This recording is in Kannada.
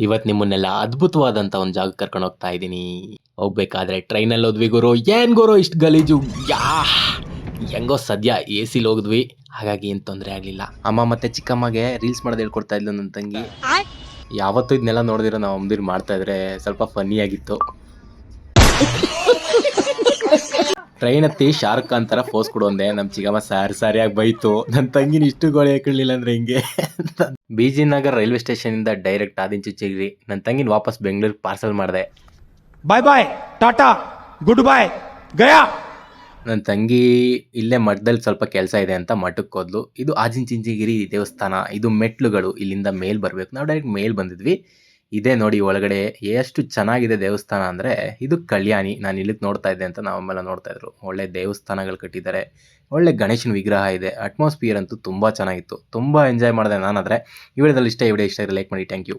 ಇವತ್ತು ನಿಮ್ಮನ್ನೆಲ್ಲ ಅದ್ಭುತವಾದಂಥ ಒಂದು ಜಾಗಕ್ಕೆ ಕರ್ಕೊಂಡು ಹೋಗ್ತಾ ಇದ್ದೀನಿ. ಹೋಗ್ಬೇಕಾದ್ರೆ ಟ್ರೈನಲ್ಲಿ ಹೋದ್ವಿ ಗುರು. ಏನು ಗುರು ಇಷ್ಟು ಗಲೀಜು, ಹೆಂಗೋ ಸದ್ಯ ಎ ಸಿಲಿ ಹೋಗಿದ್ವಿ, ಹಾಗಾಗಿ ಏನು ತೊಂದರೆ ಆಗಲಿಲ್ಲ. ಅಮ್ಮ ಮತ್ತು ಚಿಕ್ಕಮ್ಮಗೆ ರೀಲ್ಸ್ ಮಾಡೋದು ಹೇಳ್ಕೊಡ್ತಾ ಇದ್ಲು ನನ್ನ ತಂಗಿ. ಯಾವತ್ತೂ ಇದನ್ನೆಲ್ಲ ನೋಡಿದಿರೋ ನಾವು ಅಮ್ಮದಿರು ಮಾಡ್ತಾ ಇದ್ರೆ ಸ್ವಲ್ಪ ಫನ್ನಿಯಾಗಿತ್ತು. ಟ್ರೈನ್ ಹತ್ತಿ ಶಾರುಖ್ ಖಾನ್ ಥರ ಫೋಸ್ ಕೊಡು ಅಂದೆ. ನಮ್ಮ ಚಿಕ್ಕಮ್ಮ ಸರಿಯಾಗಿ ಬೈತು. ನನ್ನ ತಂಗಿನ ಇಷ್ಟು ಗೋಳಿ ಹಾಕಿರ್ಲಿಲ್ಲ ಅಂದ್ರೆ ಹಿಂಗೆ. ಬಿಜಿನಗರ್ ರೈಲ್ವೆ ಸ್ಟೇಷನಿಂದ ಡೈರೆಕ್ಟ್ ಆದಿಂಚುಚ್ಚೇರಿ ನನ್ನ ತಂಗಿನ ವಾಪಸ್ ಬೆಂಗಳೂರಿಗೆ ಪಾರ್ಸಲ್ ಮಾಡಿದೆ. ಬಾಯ್ ಬಾಯ್ ಟಾಟಾ ಗುಡ್ ಬಾಯ್ ಗಯಾ. ನನ್ನ ತಂಗಿ ಇಲ್ಲೇ ಮಠದಲ್ಲಿ ಸ್ವಲ್ಪ ಕೆಲಸ ಇದೆ ಅಂತ ಮಠಕ್ಕೆ ಹೋದ್ಲು. ಇದು ಆದಿಚುಂಚನಗಿರಿ ದೇವಸ್ಥಾನ. ಇದು ಮೆಟ್ಲುಗಳು, ಇಲ್ಲಿಂದ ಮೇಲ್ ಬರಬೇಕು. ನಾವು ಡೈರೆಕ್ಟ್ ಮೇಲ್ ಬಂದಿದ್ವಿ. ಇದೇ ನೋಡಿ ಒಳಗಡೆ ಎಷ್ಟು ಚೆನ್ನಾಗಿದೆ ದೇವಸ್ಥಾನ ಅಂದರೆ. ಇದು ಕಲ್ಯಾಣಿ. ನಾನು ಇಲ್ಲಿಗೆ ನೋಡ್ತಾ ಇದ್ದೆ ಅಂತ ನಾವೆಲ್ಲ ನೋಡ್ತಾ ಇದ್ರು. ಒಳ್ಳೆ ದೇವಸ್ಥಾನಗಳು ಕಟ್ಟಿದ್ದಾರೆ, ಒಳ್ಳೆ ಗಣೇಶನ ವಿಗ್ರಹ ಇದೆ. ಅಟ್ಮಾಸ್ಫಿಯರ್ ಅಂತೂ ತುಂಬ ಚೆನ್ನಾಗಿತ್ತು. ತುಂಬ ಎಂಜಾಯ್ ಮಾಡಿದೆ ನಾನಾದರೆ. ಈ ವಿಡಿಯೋದಲ್ಲಿ ಇಷ್ಟ ಇಷ್ಟ ಲೈಕ್ ಮಾಡಿ. Thank you.